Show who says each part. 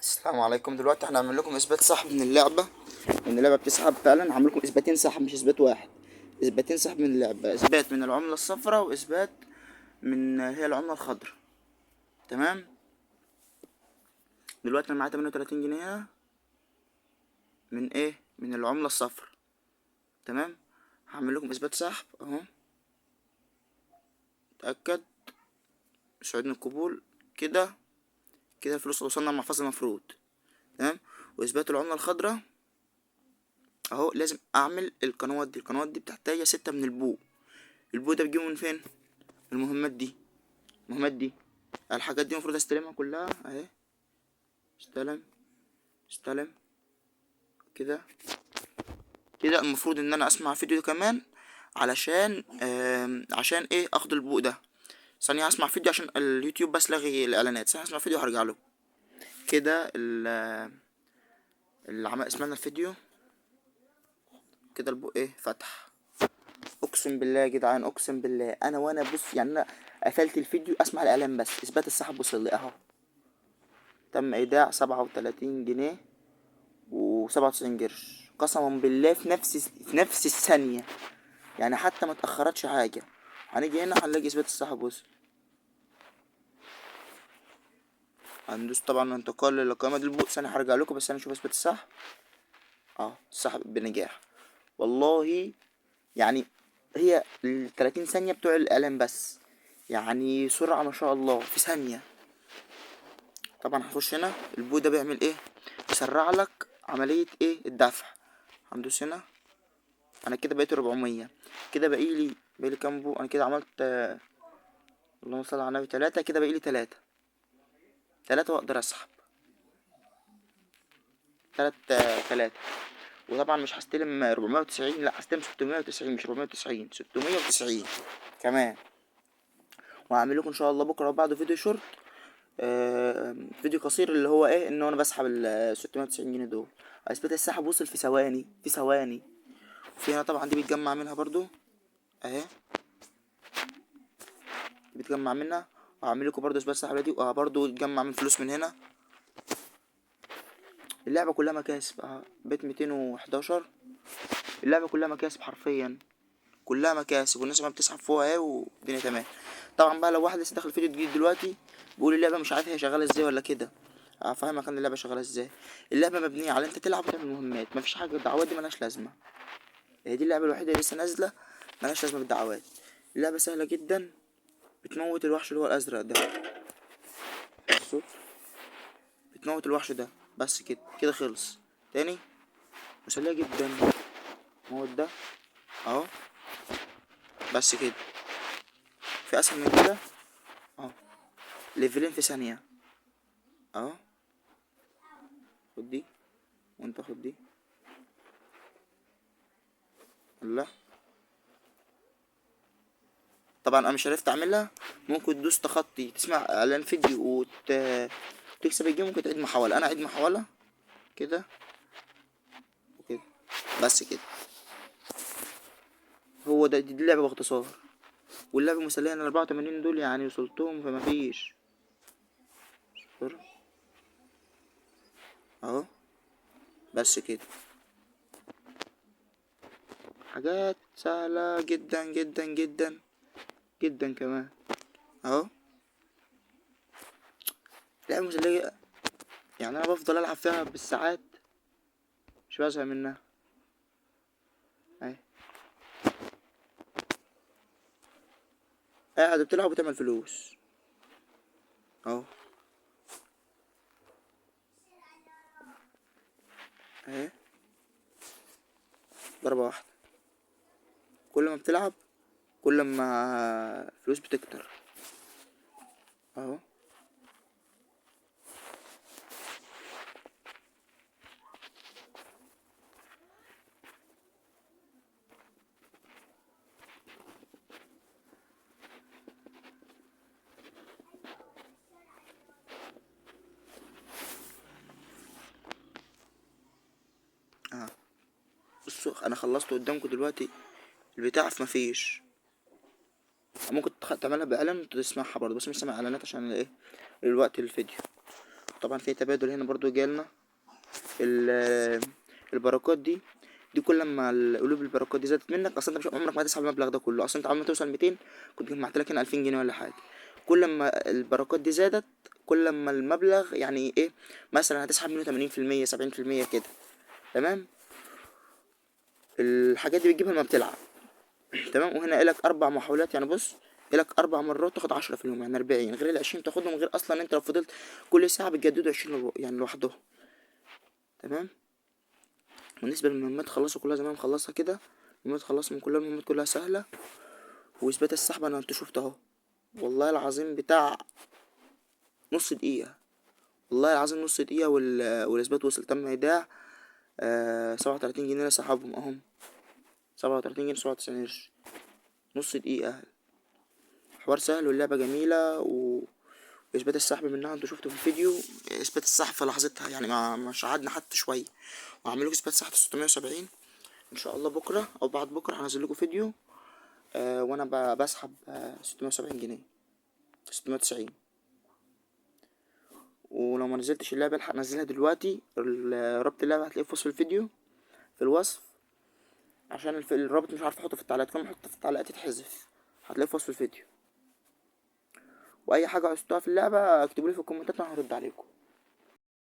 Speaker 1: السلام عليكم. دلوقتي احنا هنعمل لكم اثبات سحب من اللعبه، ان اللعبه بتسحب فعلا. هعمل لكم اثباتين سحب مش اثبات واحد، اثباتين سحب من اللعبه، اثبات من العمله الصفراء واثبات من هي العمله الخضراء. تمام. دلوقتي انا معايا 38 جنيه هنا من ايه، من العمله الصفراء. تمام. هعمل لكم اثبات سحب اهو. اتاكد، سعودنا القبول كده. كده الفلوس وصلنا المحفظه المفروض. تمام. واثبات العمله الخضراء اهو. لازم اعمل القنوات دي بتحتاج 6 من البو. البو ده بيجيبه من فين؟ المهمات دي، المهمات دي، الحاجات دي المفروض استلمها كلها اهي. استلم، استلم كده. كده المفروض ان انا اسمع فيديو كمان علشان عشان ايه اخد البوق ده. ثانية هسمع فيديو عشان اليوتيوب بس لغي الاعلانات. ثانية هسمع فيديو هرجع له. كده اللي عمل اسمعنا الفيديو. كده البوق ايه فتح. اقسم بالله يا جدعان، اقسم بالله انا وانا بص يعني انا قفلت الفيديو اسمع الاعلان بس اثبات السحب وصل لي اهو. تم ايداع 37 جنيه و97 قرش قسما بالله في نفس الثانية. يعني حتى ما اتأخرتش حاجة. هنيجي هنا هنلاقي اثبات السحب وصل. هندوس طبعا انتقال للقائمة دي البوق. ثانية هرجع لكم بس انا اشوف اثبات السحب. اه السحب بنجاح والله. يعني هي ال30 ثانية بتوع الاعلان بس، يعني سرعة ما شاء الله في ثانية. طبعا هخش هنا. البوق ده بيعمل ايه؟ يسرع لك عملية ايه الدفع. هندوس هنا. انا كده بقيت 400. كده باقي لي كام بو؟ انا كده عملت اللهم صل على النبي 3. كده باقي لي 3 واقدر اسحب 3. وطبعا مش هستلم 490، لا هستلم 690 مش 490، 690 كمان. وهعمل لكم ان شاء الله بكره وبعده فيديو شورت، فيديو قصير اللي هو ايه ان انا بسحب ال 690 جنيه دول. اثبات السحب وصل في ثواني، في ثواني. وفي هنا طبعا دي بيتجمع منها برضو اهي، بتجمع منها. وهعمل لكم برضو اثبات السحب دي وبرضو تجمع من فلوس من هنا. اللعبة كلها مكاسب بيت 211. اللعبة كلها مكاسب حرفيا، كلها مكاسب والناس ما بتسحب فوقها اهي والدنيا تمام. طبعا بقى لو واحد لسه داخل فيديو جديد دلوقتي بيقول اللعبة مش عارف هي شغالة ازاي ولا كده، افهمك ان اللعبة شغالة ازاي. اللعبة مبنية على انت تلعب وتعمل مهمات، مفيش حاجة. الدعوات دي ملهاش لازمة. هي دي اللعبة الوحيدة اللي لسه نازلة ملهاش لازمة بالدعوات. اللعبة سهلة جدا. بتموت الوحش اللي هو الازرق ده. بصوا، بتموت الوحش ده بس كده، كده خلص. تاني مسلية جدا. موت ده اهو، بس كده. في اسهل من كده اهو. ليفلين في ثانية اهو. خد دي وانت خد دي. الله. طبعا انا مش عرفت اعملها. ممكن تدوس تخطي تسمع اعلان فيديو تكسب الجيم. ممكن تعيد محاولة. انا اعيد محاولة كده وكده بس كده. هو ده دي اللعبة باختصار. واللعبة مسلية. انا 84 دول يعني وصلتهم فما فيش. اصبر اهو بس كده. حاجات سهلة جدا جدا جدا جدا كمان اهو. لعبة مسلية يعني انا بفضل العب فيها بالساعات مش بزهق منها اهي. قاعد بتلعب وتعمل فلوس اهو اهي. ضربة واحدة. كل ما بتلعب كل ما فلوس بتكتر اهو. اه بصوا انا خلصت قدامكم دلوقتي البتاع في مفيش. ممكن تعملها باعلان وتسمعها برضه بس مش سامع اعلانات عشان ايه الوقت الفيديو. طبعا في تبادل هنا برضو جالنا البركات دي كل ما قلوب البركات دي زادت منك، اصلا انت مش عمرك ما هتسحب المبلغ ده كله، اصلا انت عمال ما توصل 200 كنت جمعت لك هنا 2000 جنيه ولا حاجه. كل ما البركات دي زادت كل ما المبلغ يعني ايه، مثلا هتسحب منه 80% 70% كده. تمام. الحاجات دي بتجيبها لما بتلعب. تمام. وهنا لك 4 محاولات، يعني بص لك 4 مرات تاخد 10 في اليوم، يعني 40 غير ال20 تاخدهم، غير اصلا انت لو فضلت كل ساعه بتجددوا 20 يعني لوحدهم. تمام. بالنسبه للمهمات خلصوا كلها زي ما مخلصها كده. المهمات خلصوا من كلها، المهمات كلها سهله. واثبات السحب انا انت شفت اهو، والله العظيم بتاع نص دقيقه، والله العظيم نص دقيقه والاثبات وصل تم ايداع. 37 جنيه انا سحبهم اهم، 37 جنيه 97 قرش، نص دقيقه. حوار سهل واللعبه جميله واثبات السحب منها انتوا شفتوا في الفيديو. اثبات السحب في لحظتها، يعني ما مش قعدنا حتى شويه. وهعمل لكم اثبات سحب 670 ان شاء الله بكره او بعد بكره هنزل لكم فيديو. وانا بسحب 670 جنيه، 690. ولو ما نزلتش اللعبه الحق انزلها دلوقتي، رابط اللعبه هتلاقيه في وصف الفيديو في الوصف، عشان الرابط مش عارف احطه في التعليقات، كمان احطه في التعليقات يتحذف، هتلاقيه في وصف الفيديو. واي حاجه عوزتوها في اللعبه اكتبولي في الكومنتات وانا هرد عليكم.